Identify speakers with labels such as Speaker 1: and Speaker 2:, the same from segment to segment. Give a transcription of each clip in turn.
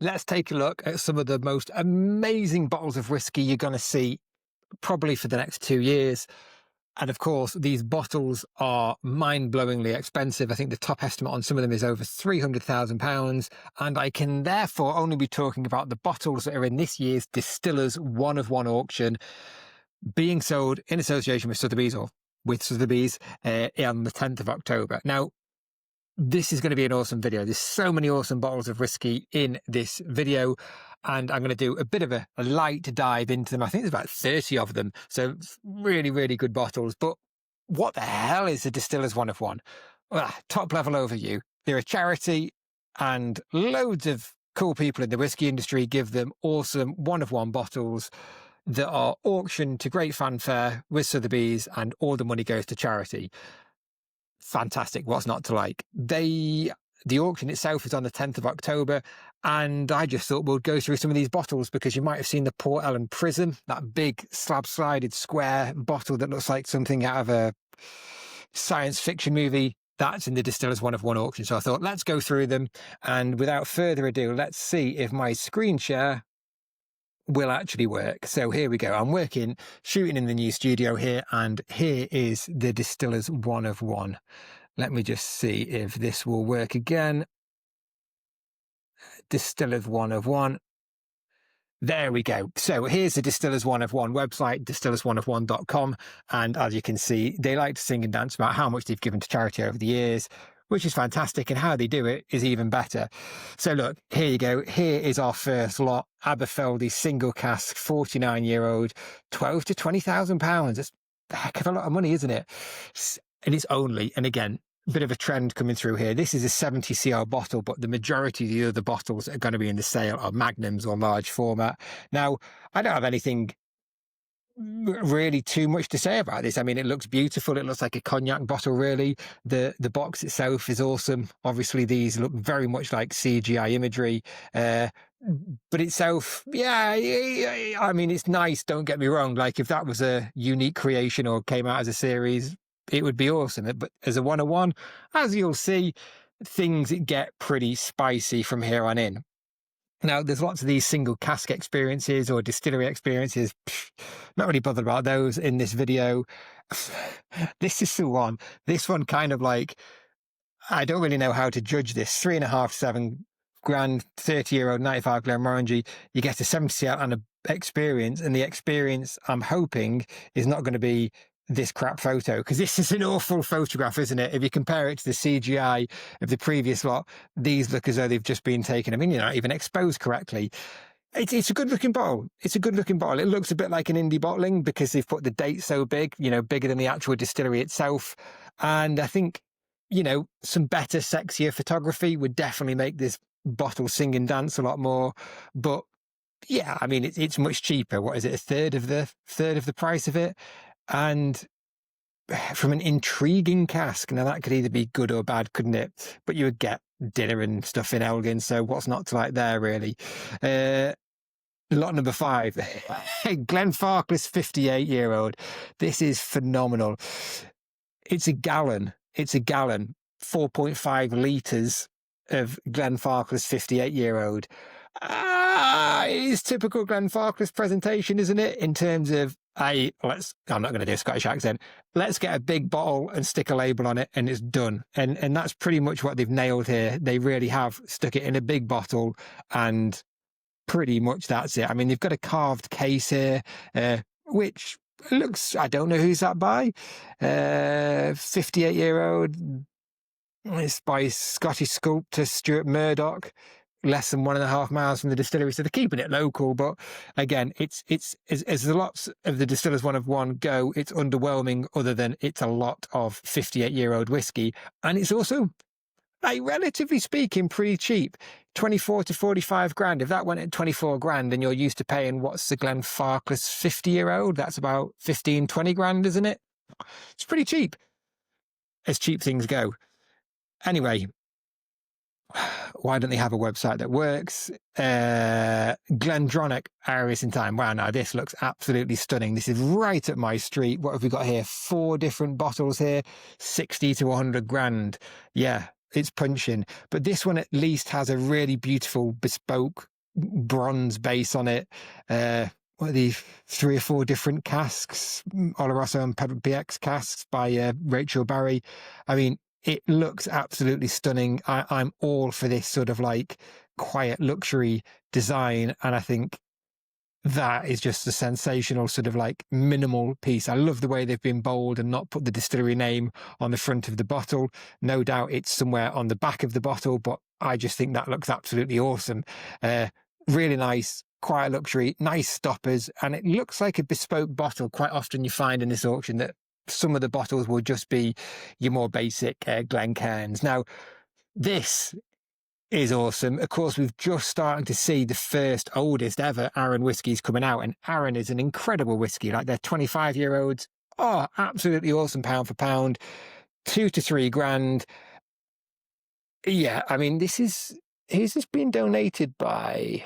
Speaker 1: let's take a look at some of the most amazing bottles of whiskey you're going to see probably for the next 2 years. And of course, these bottles are mind-blowingly expensive. I think the top estimate on some of them is over £300,000. And I can therefore only be talking about the bottles that are in this year's Distillers One of One auction, being sold in association with Sotheby's or with Sotheby's on the 10th of October. Now, this is going to be an awesome video. There's so many awesome bottles of whiskey in this video, and I'm going to do a bit of a light dive into them. I think there's about 30 of them. So really, really good bottles. But what the hell is the Distillers One of One? Well, top level overview. They're a charity, and loads of cool people in the whiskey industry give them awesome one of one bottles that are auctioned to great fanfare with Sotheby's, and all the money goes to charity. Fantastic. What's not to like? The auction itself is on the 10th of October, and I just thought we'll go through some of these bottles because you might have seen the Port Ellen Prism, that big slab-sided square bottle that looks like something out of a science fiction movie. That's in the Distillers One of One auction. So I thought, let's go through them. And without further ado, let's see if my screen share will actually work. So here we go. I'm shooting in the new studio here, and here is the Distillers One of One. Let me just see if this will work again. Distillers One of One. There we go. So here's the Distillers One of One website, distillersOneOfOne.com. And as you can see, they like to sing and dance about how much they've given to charity over the years, which is fantastic, and how they do it is even better. So look, here you go. Here is our first lot, Aberfeldy single cask, 49-year-old, 12 to £20,000. That's a heck of a lot of money, isn't it? And it's only, and again, a bit of a trend coming through here. This is a 70 cl bottle, but the majority of the other bottles that are going to be in the sale are magnums or large format. Now, I don't have anything really too much to say about this. I mean, it looks beautiful. It looks like a cognac bottle, really. The box itself is awesome. Obviously, these look very much like CGI imagery. But itself, yeah, I mean, it's nice, don't get me wrong. Like, if that was a unique creation or came out as a series, it would be awesome. But as a one-on-one, as you'll see, things get pretty spicy from here on in. Now, there's lots of these single cask experiences or distillery experiences. Not really bothered about those in this video. This is the one. This one kind of like, I don't really know how to judge this. 3.5, 7 grand, 30-year-old, 95 Glenmorangie. You get a 70 cl and an experience, and the experience, I'm hoping, is not going to be this crap photo, because this is an awful photograph, isn't it? If you compare it to the CGI of the previous lot, these look as though they've just been taken. I mean, you're not even exposed correctly. It's a good looking bottle. It's a good looking bottle. It looks a bit like an indie bottling because they've put the date so big, bigger than the actual distillery itself. And I think, some better, sexier photography would definitely make this bottle sing and dance a lot more. But yeah, I mean, it's much cheaper. What is it? A third of the price of it. And from an intriguing cask, now that could either be good or bad, couldn't it? But you would get dinner and stuff in Elgin, so what's not to like there, really? Lot number 5, Glenfarclas 58-year-old. This is phenomenal. It's a gallon, 4.5 litres of Glenfarclas 58-year-old. It is typical Glenfarclas presentation, isn't it? In terms of, I'm not going to do a Scottish accent. Let's get a big bottle and stick a label on it, and it's done. And that's pretty much what they've nailed here. They really have stuck it in a big bottle, and pretty much that's it. I mean, they've got a carved case here, which looks, I don't know who's that by. 58-year-old. It's by Scottish sculptor Stuart Murdoch. Less than 1.5 miles from the distillery, so they're keeping it local. But again, it's as the lots of the Distillers One of One go, it's underwhelming. Other than it's a lot of 58-year-old whiskey, and it's also, like, relatively speaking, pretty cheap. 24 to 45 grand. If that went at 24 grand, and you're used to paying what's the Glenfarclas 50-year-old, that's about 15, 20 grand, isn't it? It's pretty cheap, as cheap things go. Anyway. Why don't they have a website that works? Glendronach, Arias in time. Wow, now this looks absolutely stunning. This is right up my street. What have we got here? 4 different bottles here, 60 to 100 grand. Yeah, it's punching. But this one at least has a really beautiful bespoke bronze base on it. What are these, 3 or 4 different casks, Oloroso and PX casks by Rachel Barry. I mean, it looks absolutely stunning. I'm all for this sort of like quiet luxury design, and I think that is just a sensational sort of like minimal piece. I love the way they've been bold and not put the distillery name on the front of the bottle. No doubt it's somewhere on the back of the bottle, but I just think that looks absolutely awesome. Really nice, quiet luxury, nice stoppers, and it looks like a bespoke bottle. Quite often you find in this auction that some of the bottles will just be your more basic Glencairns. Now, this is awesome. Of course, we've just starting to see the first oldest ever Arran whiskies coming out, and Arran is an incredible whiskey. Like, they're 25-year-olds. Oh, absolutely awesome pound for pound. 2 to 3 grand. Yeah, I mean, is this being donated by?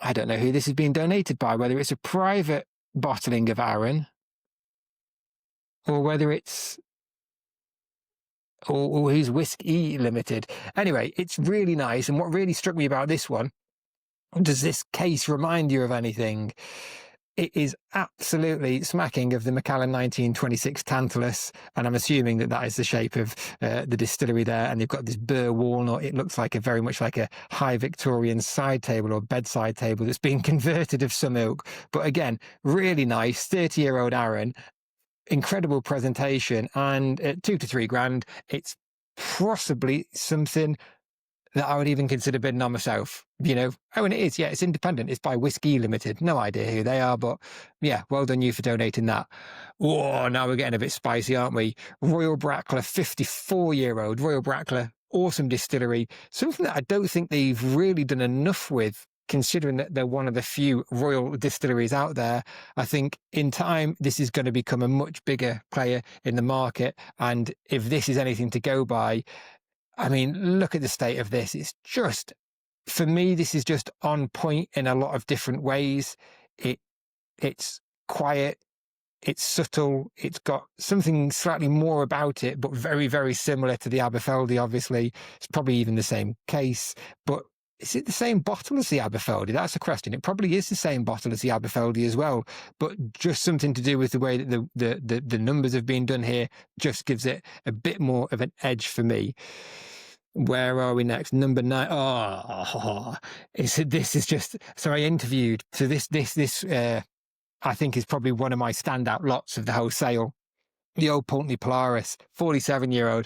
Speaker 1: I don't know who this is being donated by, whether it's a private bottling of Arran or whether it's or who's Whisky Limited. Anyway, it's really nice. And what really struck me about this one, does this case remind you of anything? It is absolutely smacking of the Macallan 1926 Tantalus, and I'm assuming that that is the shape of the distillery there. And they've got this burr walnut. It looks like very much like a high Victorian side table or bedside table that's been converted of some ilk. But again, really nice 30-year-old Arran. Incredible presentation, and at 2 to 3 grand, it's possibly something that I would even consider bidding on myself, you know. Oh, and it is, yeah, it's independent. It's by Whisky Limited. No idea who they are, but yeah, well done you for donating that. Oh, now we're getting a bit spicy, aren't we? Royal Brackla, 54-year-old Royal Brackla, awesome distillery. Something that I don't think they've really done enough with, considering that they're one of the few royal distilleries out there. I think in time, this is going to become a much bigger player in the market. And if this is anything to go by, I mean, look at the state of this. It's just, for me, this is just on point in a lot of different ways. It's quiet. It's subtle. It's got something slightly more about it, but very, very similar to the Aberfeldy, obviously. It's probably even the same case, but is it the same bottle as the Aberfeldy? That's a question. It probably is the same bottle as the Aberfeldy as well, but just something to do with the way that the numbers have been done here just gives it a bit more of an edge for me. Where are we next? Number 9. Oh, this is just, so I interviewed. So this I think is probably one of my standout lots of the whole sale. The old Pulteney Polaris, 47-year-old,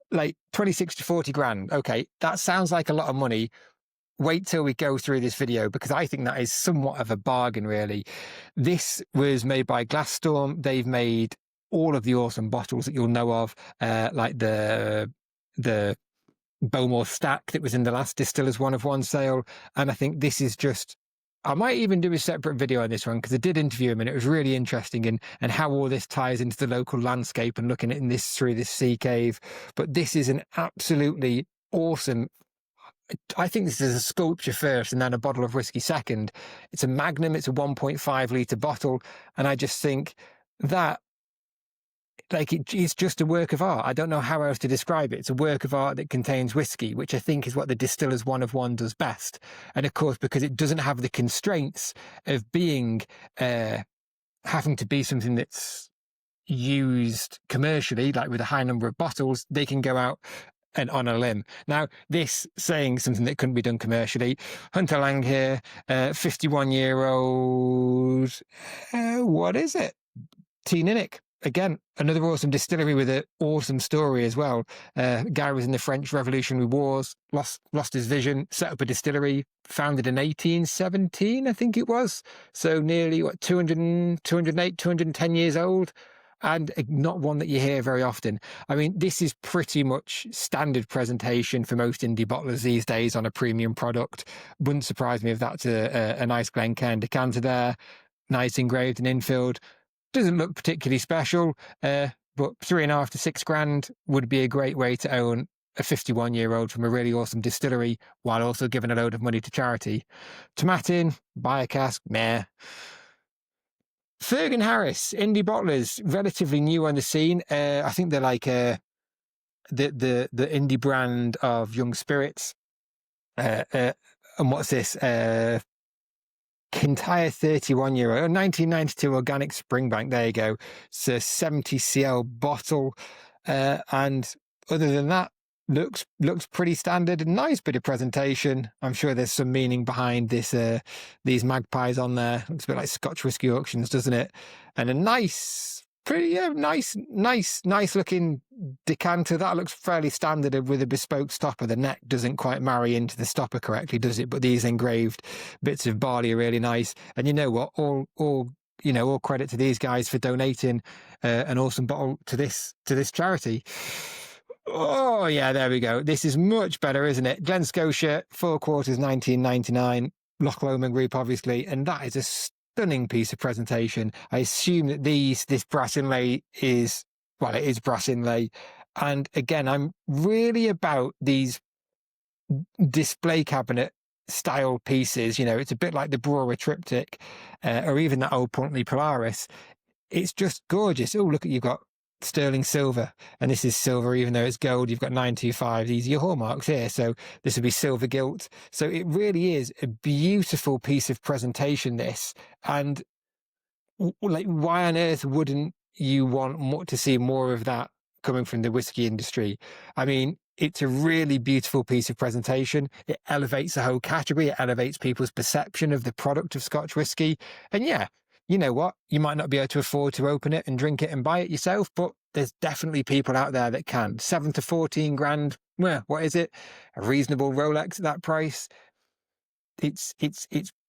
Speaker 1: like 26 to 40 grand. Okay, that sounds like a lot of money. Wait till we go through this video, because I think that is somewhat of a bargain, really. This was made by Glasstorm. They've made all of the awesome bottles that you'll know of, like the Bowmore stack that was in the last Distillers One of One sale. And I think this is just, I might even do a separate video on this one, because I did interview him and it was really interesting, and how all this ties into the local landscape and looking at this through this sea cave. But this is an absolutely awesome, I think this is a sculpture first and then a bottle of whiskey second. It's a Magnum. It's a 1.5 litre bottle. And I just think that, like, it's just a work of art. I don't know how else to describe it. It's a work of art that contains whiskey, which I think is what the Distillers One of One does best. And of course, because it doesn't have the constraints of being, having to be something that's used commercially, like with a high number of bottles, they can go out and on a limb. Now, this saying something that couldn't be done commercially. Hunter Lang here, 51-year-old, what is it? Teaninich. Again, another awesome distillery with an awesome story as well. Guy was in the French Revolutionary Wars, lost his vision, set up a distillery, founded in 1817, I think it was. So nearly, 208, 210 years old. And not one that you hear very often. I mean, this is pretty much standard presentation for most indie bottlers these days on a premium product. Wouldn't surprise me if that's a nice Glencairn decanter there, nice engraved and infilled. Doesn't look particularly special, but 3.5 to 6 grand would be a great way to own a 51-year-old from a really awesome distillery while also giving a load of money to charity. Tomatin, buy a cask, meh. Ferg and Harris, indie bottlers, relatively new on the scene. I think they're like the indie brand of Young Spirits. And what's this? Kintyre 31 euro, 1992 organic Springbank. There you go. It's a 70 cl bottle. And other than that, looks pretty standard. A nice bit of presentation. I'm sure there's some meaning behind this. These magpies on there. Looks a bit like Scotch whisky auctions, doesn't it? And a nice, pretty nice looking decanter. That looks fairly standard with a bespoke stopper. The neck doesn't quite marry into the stopper correctly, does it? But these engraved bits of barley are really nice. And you know what? All credit to these guys for donating an awesome bottle to this charity. Oh yeah, there we go. This is much better, isn't it? Glen Scotia, 4 quarters, 1999. Loch Lomond Group, obviously, and that is a stunning piece of presentation. I assume that this brass inlay is brass inlay. And again, I'm really about these display cabinet style pieces. You know, it's a bit like the Brewer triptych or even that old Pulteney Polaris. It's just gorgeous. Oh, look, you've got sterling silver, and this is silver even though it's gold. You've got 925. These are your hallmarks here, so this would be silver gilt. So it really is a beautiful piece of presentation, this. And like, why on earth wouldn't you want to see more of that coming from the whiskey industry? I mean, it's a really beautiful piece of presentation. It elevates the whole category. It elevates people's perception of the product of Scotch whisky. And yeah, you know what? You might not be able to afford to open it and drink it and buy it yourself, but there's definitely people out there that can. 7 to 14 grand. Well, what is it? A reasonable Rolex at that price. It's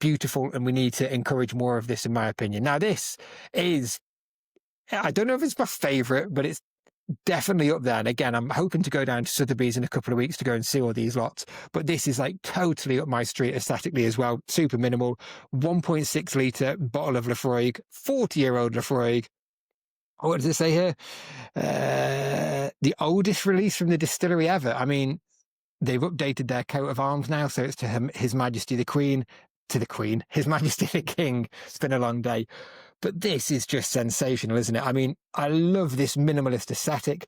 Speaker 1: beautiful, and we need to encourage more of this, in my opinion. Now, this is, I don't know if it's my favourite, but it's definitely up there. And again, I'm hoping to go down to Sotheby's in a couple of weeks to go and see all these lots. But this is like totally up my street aesthetically as well. Super minimal. 1.6 litre bottle of Laphroaig, 40-year-old Laphroaig. What does it say here? The oldest release from the distillery ever. I mean, they've updated their coat of arms now, so it's to His Majesty the Queen, His Majesty the King. It's been a long day. But this is just sensational, isn't it? I mean, I love this minimalist aesthetic.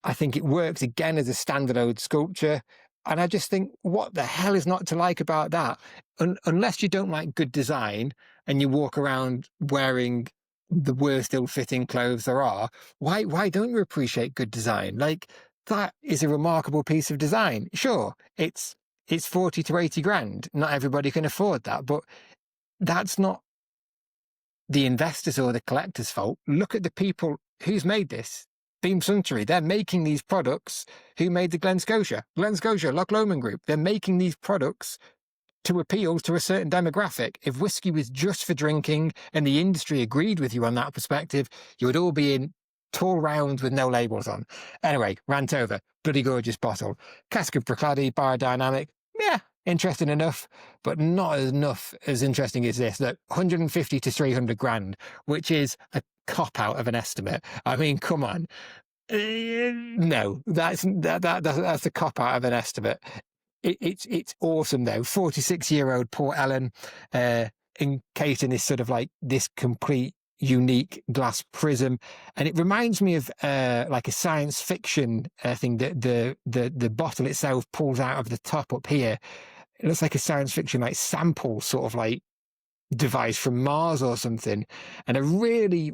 Speaker 1: I think it works again as a standalone sculpture. And I just think, what the hell is not to like about that? Unless you don't like good design and you walk around wearing the worst ill-fitting clothes there are, why don't you appreciate good design? Like, that is a remarkable piece of design. Sure, it's 40 to 80 grand. Not everybody can afford that, but that's not the investors or the collectors' fault. Look at the people who's made this. Beam Suntory, they're making these products. Who made the Glen Scotia, Loch Lomond Group? They're making these products to appeal to a certain demographic. If whiskey was just for drinking and the industry agreed with you on that perspective, you would all be in tall rounds with no labels on. Anyway, rant over. Bloody gorgeous bottle. Cask of Brackla, biodynamic. Yeah, interesting enough, but not enough as interesting as this. Look, 150 to 300 grand, which is a cop-out of an estimate. I mean, come on. No, that's a cop-out of an estimate. It's awesome, though. 46-year-old Port Ellen, encased in this sort of like this complete unique glass prism, and it reminds me of like a science fiction thing that the bottle itself pulls out of the top up here. It looks like a science fiction like sample sort of like device from Mars or something. And I really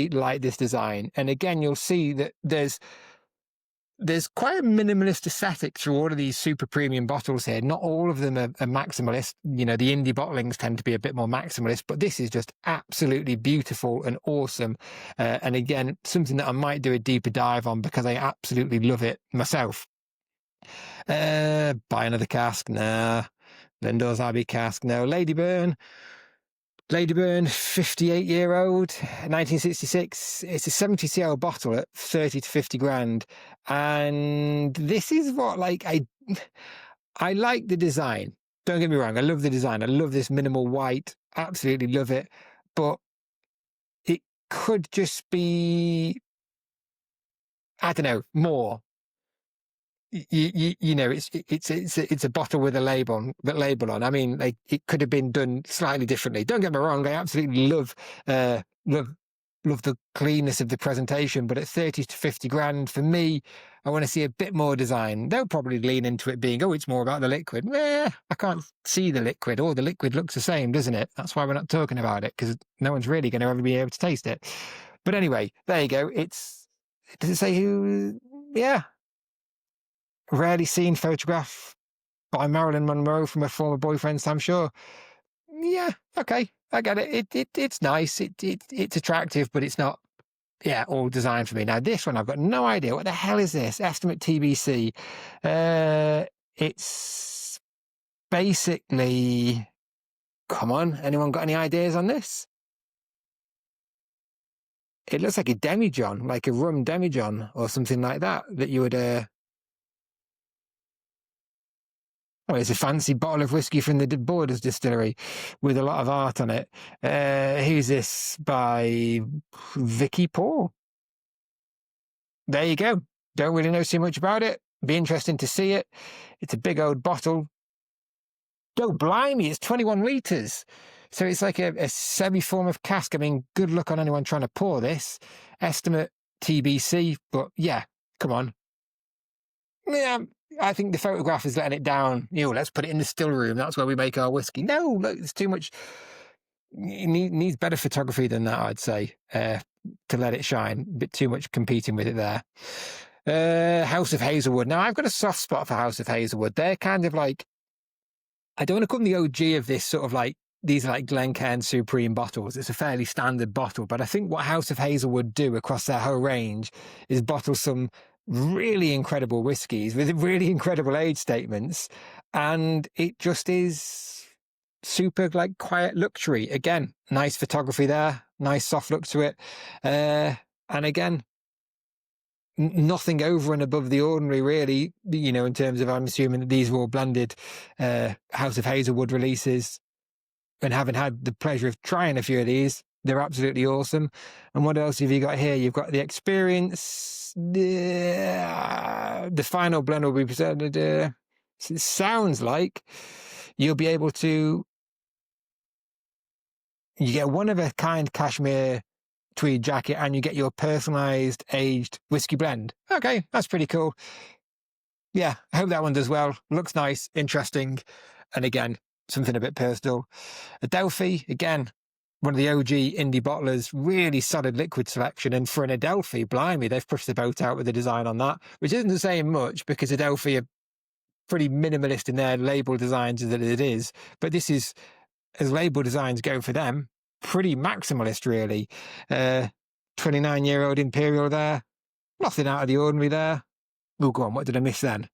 Speaker 1: like this design. And again, you'll see that there's quite a minimalist aesthetic through all of these super premium bottles here. Not all of them are maximalist. You know, the indie bottlings tend to be a bit more maximalist, but this is just absolutely beautiful and awesome. And again, something that I might do a deeper dive on because I absolutely love it myself. Buy another cask? Nah. Lindor's Abbey cask? No. Ladyburn, 58-year-old, 1966. It's a 70 cl bottle at 30 to 50 grand. And this is what, like, I like the design. Don't get me wrong. I love the design. I love this minimal white. Absolutely love it. But it could just be, I don't know, more. You know, it's a bottle with a label on. I mean, like, it could have been done slightly differently. Don't get me wrong, I absolutely love the cleanness of the presentation, but at 30 to 50 grand, for me, I want to see a bit more design. They'll probably lean into it being, oh, it's more about the liquid. I can't see the liquid. Or the liquid looks the same, doesn't it? That's why we're not talking about it, because no one's really going to ever be able to taste it. But anyway, there you go. Does it say who? Yeah. Rarely seen photograph by Marilyn Monroe from her former boyfriend, Sam Shaw. Yeah, okay, I get it. It's nice. It's attractive, but it's not, all designed for me. Now, this one, I've got no idea. What the hell is this? Estimate TBC. It's basically, come on, anyone got any ideas on this? It looks like a demijohn, like a rum demijohn or something like that you would... Oh, it's a fancy bottle of whiskey from the Borders distillery with a lot of art on it. Who's this? By Vicky Paul. There you go. Don't really know too much about it. Be interesting to see it. It's a big old bottle. Oh, blimey, it's 21 litres. So it's like a semi-form of cask. I mean, good luck on anyone trying to pour this. Estimate TBC, but yeah, come on. Yeah, I think the photograph is letting it down. Let's put it in the still room. That's where we make our whiskey. No, look, it's too much. It needs better photography than that, I'd say, to let it shine. A bit too much competing with it there. House of Hazelwood. Now, I've got a soft spot for House of Hazelwood. They're kind of like, I don't want to call them the OG of this sort of like, these are like Glencairn Supreme bottles. It's a fairly standard bottle, but I think what House of Hazelwood do across their whole range is bottle some really incredible whiskies with really incredible age statements, and it just is super like quiet luxury. Again, nice photography there, nice soft look to it, and again, nothing over and above the ordinary really, in terms of, I'm assuming that these were all blended House of Hazelwood releases, and having had the pleasure of trying a few of these, they're absolutely awesome. And what else have you got here? You've got the experience. The final blend will be presented. It sounds like you'll be able to. You get one of a kind cashmere tweed jacket, and you get your personalised aged whiskey blend. Okay, that's pretty cool. Yeah, I hope that one does well. Looks nice, interesting, and again, something a bit personal. Adelphi, again, one of the OG indie bottlers, really solid liquid selection. And for an Adelphi, blimey, they've pushed the boat out with the design on that, which isn't saying much because Adelphi are pretty minimalist in their label designs as it is. But this is, as label designs go for them, pretty maximalist, really. 29-year-old Imperial there. Nothing out of the ordinary there. Oh, go on, what did I miss then?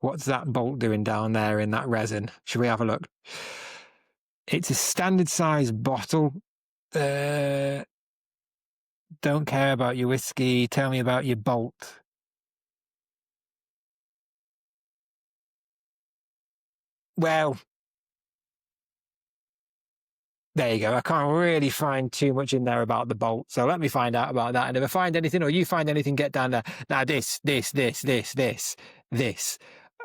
Speaker 1: What's that bolt doing down there in that resin? Should we have a look? It's a standard size bottle. Don't care about your whiskey. Tell me about your bolt. Well, there you go. I can't really find too much in there about the bolt. So let me find out about that. And if I find anything or you find anything, get down there. Now this.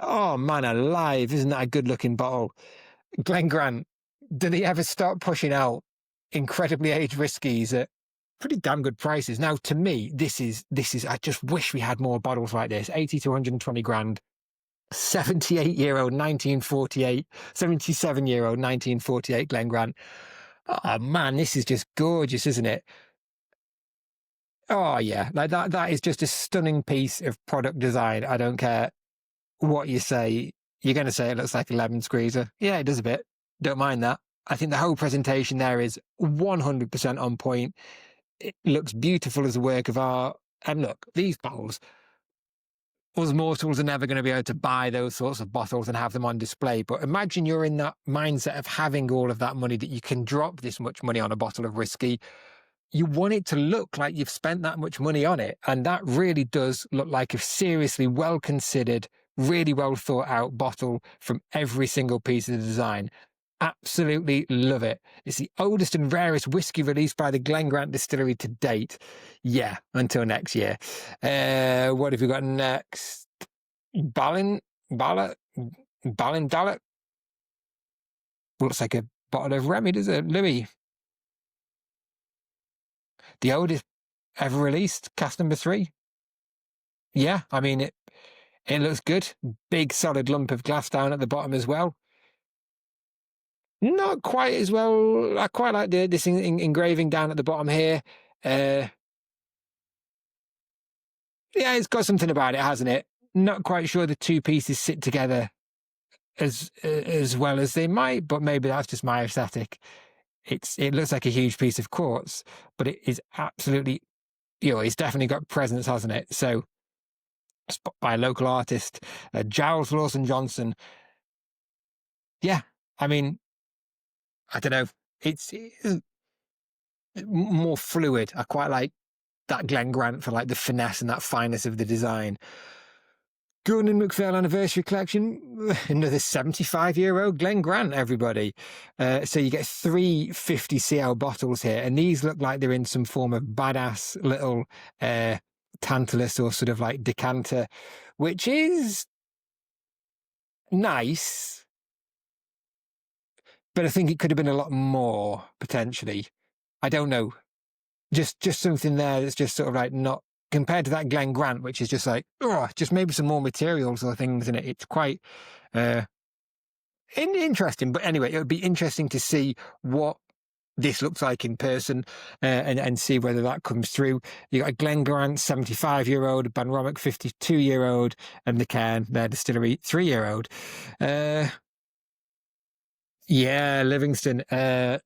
Speaker 1: Oh, man alive. Isn't that a good looking bottle? Glen Grant, do they ever start pushing out incredibly aged whiskies at pretty damn good prices? Now, to me, this is, I just wish we had more bottles like this. 80 to 120 grand. 78-year-old 1948, 77-year-old 1948 Glen Grant. Oh man, this is just gorgeous, isn't it? Oh yeah, like that is just a stunning piece of product design. I don't care what you say. You're going to say it looks like a lemon squeezer. Yeah, it does a bit. Don't mind that. I think the whole presentation there is 100% on point. It looks beautiful as a work of art. And look, these bottles, us mortals are never going to be able to buy those sorts of bottles and have them on display. But imagine you're in that mindset of having all of that money, that you can drop this much money on a bottle of whiskey. You want it to look like you've spent that much money on it. And that really does look like a seriously well-considered, really well thought out bottle from every single piece of the design. Absolutely love it. It's the oldest and rarest whiskey released by the Glen Grant distillery to date. Yeah, until next year. What have we got next? Balin Dallet? Looks like a bottle of Remy, does it? Louis. The oldest ever released, cast number 3. yeah, I mean, it looks good. Big solid lump of glass down at the bottom as well. Not quite as well. I quite like this engraving down at the bottom here. Yeah, it's got something about it, hasn't it? Not quite sure the two pieces sit together as well as they might, but maybe that's just my aesthetic. It looks like a huge piece of quartz, but it is absolutely, it's definitely got presence, hasn't it? So, by a local artist, Giles Lawson Johnson. Yeah, I mean, I don't know. It's more fluid. I quite like that Glen Grant for like the finesse and that fineness of the design. Gordon MacPhail Anniversary Collection, another 75-year-old Glen Grant, everybody. So you get 3 50cl bottles here, and these look like they're in some form of badass little tantalus or sort of like decanter, which is nice, but I think it could have been a lot more, potentially. I don't know. Just something there that's just sort of like not compared to that Glen Grant, which is just like, just maybe some more materials or things in it. It's quite interesting. But anyway, it would be interesting to see what this looks like in person and see whether that comes through. You got a Glen Grant 75-year-old, Banromic 52-year-old, and the Cairn, their distillery 3-year-old. Yeah, Livingston.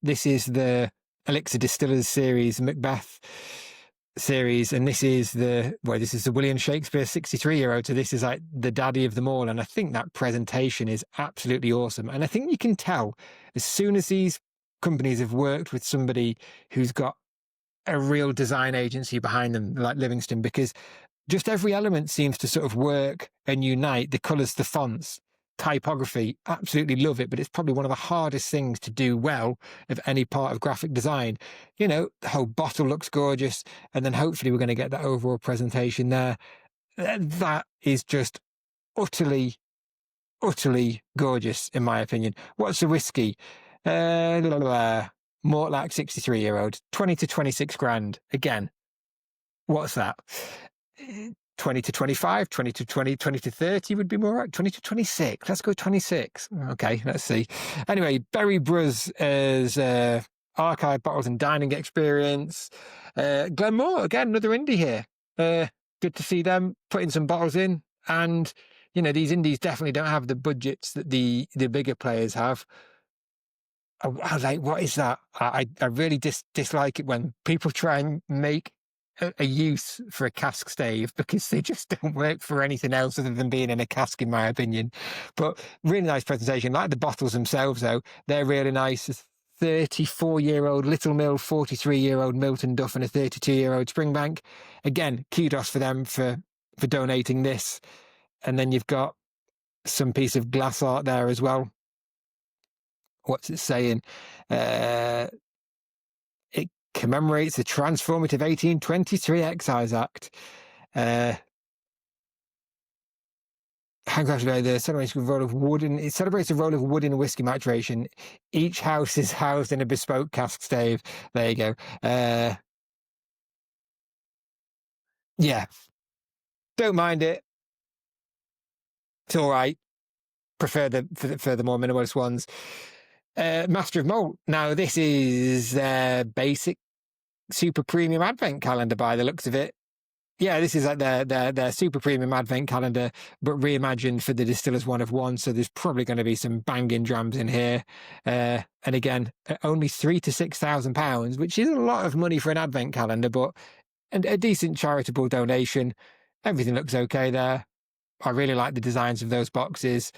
Speaker 1: This is the Elixir Distillers series, Macbeth series, and this is the William Shakespeare 63-year-old. So this is like the daddy of them all, and I think that presentation is absolutely awesome. And I think you can tell as soon as these companies have worked with somebody who's got a real design agency behind them, like Livingston, because just every element seems to sort of work and unite. The colours, the fonts, typography, absolutely love it, but it's probably one of the hardest things to do well of any part of graphic design. The whole bottle looks gorgeous, and then hopefully we're going to get that overall presentation there. That is just utterly, utterly gorgeous, in my opinion. What's the whiskey? Mortlach 63-year-old, 20 to 26 grand. Again, what's that? 20 to 25, 20 to 20, 20 to 30 would be more right. 20 to 26. Let's go 26. Okay, let's see. Anyway, Berry Bros as archive bottles and dining experience. Glenn Mór, again, another indie here. Good to see them putting some bottles in. And, these indies definitely don't have the budgets that the bigger players have. I was like, what is that? I really dislike it when people try and make a use for a cask stave, because they just don't work for anything else other than being in a cask, in my opinion. But really nice presentation. Like the bottles themselves, though, they're really nice. 34-year-old Little Mill, 43-year-old Milton Duff, and a 32-year-old Springbank. Again, kudos for them for donating this. And then you've got some piece of glass art there as well. What's it saying? It commemorates the transformative 1823 Excise Act. Handcrafted the celebration of role of wood, and it celebrates the role of wood in whiskey maturation. Each house is housed in a bespoke cask stave. There you go. Yeah, don't mind it. It's all right. Prefer the more minimalist ones. Master of Malt. Now this is their basic super premium advent calendar by the looks of it. Yeah, this is like their super premium advent calendar, but reimagined for the Distillers One of One. So there's probably going to be some banging drams in here. And again, only £3,000 to £6,000, which is a lot of money for an advent calendar, but a decent charitable donation. Everything looks okay there. I really like the designs of those boxes.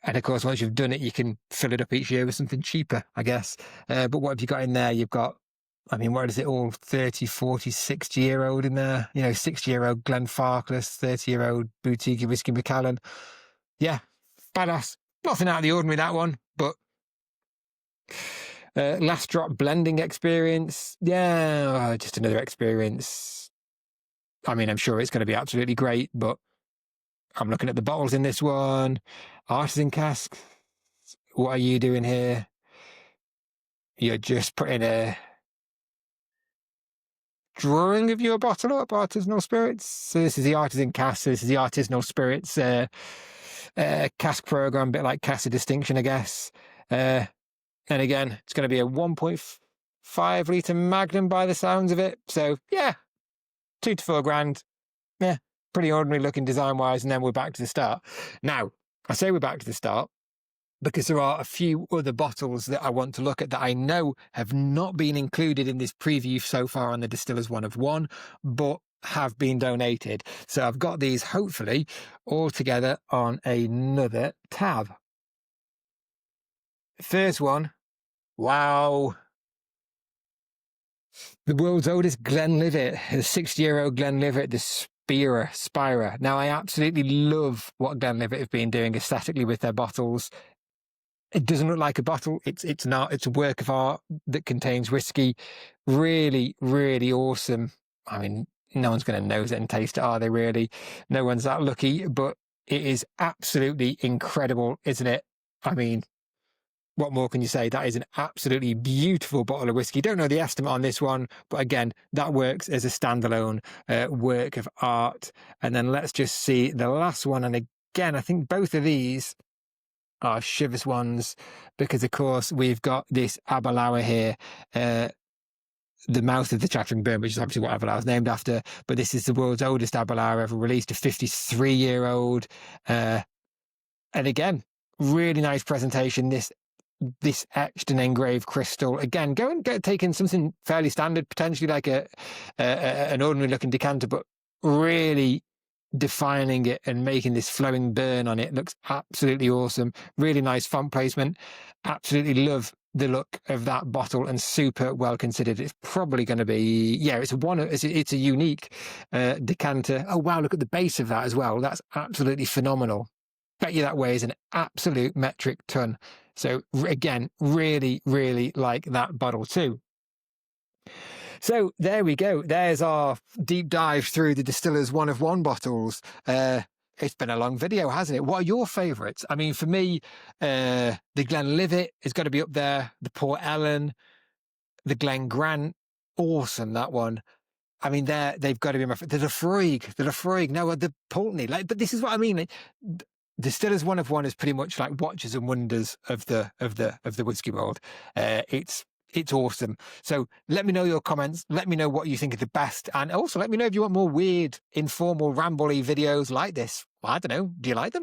Speaker 1: And of course, once you've done it, you can fill it up each year with something cheaper, I guess. But what have you got in there? You've got, what is it all? 30, 40, 60-year-old in there. 60-year-old Glenfarclas, 30-year-old Boutique Whiskey Macallan. Yeah, badass. Nothing out of the ordinary, that one. But last drop blending experience. Yeah, just another experience. I'm sure it's going to be absolutely great, but I'm looking at the bottles in this one. Artisan Casks. What are you doing here? You're just putting drawing of you a bottle up, artisanal spirits. So this is the Artisan Casks. So this is the artisanal spirits cask program, a bit like Cask of Distinction, I guess. And again, it's going to be a 1.5 litre Magnum by the sounds of it. So yeah, 2 to 4 grand. Yeah, pretty ordinary looking design wise. And then we're back to the start. Now, I say we're back to the start because there are a few other bottles that I want to look at that I know have not been included in this preview so far on the Distillers One of One, but have been donated. So I've got these hopefully all together on another tab. First one, wow. The world's oldest Glenlivet, the 60-year-old Glenlivet, the Spira. Now, I absolutely love what Glenlivet have been doing aesthetically with their bottles. It doesn't look like a bottle. It's not. It's a work of art that contains whiskey. Really, really awesome. I mean, no one's going to nose it and taste it, are they really? No one's that lucky, but it is absolutely incredible, isn't it? I mean, what more can you say? That is an absolutely beautiful bottle of whiskey. Don't know the estimate on this one, but again, that works as a standalone work of art. And then let's just see the last one. And again, I think both of these are Chivas ones because, of course, we've got this Aberfeldy here, the mouth of the Chattering Burn, which is obviously what Aberfeldy is named after. But this is the world's oldest Aberfeldy ever released, a 53-year-old. And again, really nice presentation. This etched and engraved crystal. Again, go and take in something fairly standard, potentially like an ordinary looking decanter, but really defining it and making this flowing burn on it. Looks absolutely awesome. Really nice font placement. Absolutely love the look of that bottle and super well considered. It's probably going to be, yeah, it's a unique decanter. Oh wow, look at the base of that as well. That's absolutely phenomenal. Bet you that weighs an absolute metric ton. So again, really, really like that bottle too. So there we go. There's our deep dive through the Distillers One of One bottles. It's been a long video, hasn't it? What are your favourites? I mean, for me, the Glenlivet has got to be up there. The Port Ellen, the Glen Grant, awesome, that one. I mean, they've got to be my favorite. The Laphroaig, no, the Pulteney. But this is what I mean. Like, Distillers One of One is pretty much like watches and wonders of the whiskey world. It's awesome. So let me know your comments. Let me know what you think of the best. And also let me know if you want more weird, informal, rambly videos like this. I don't know. Do you like them?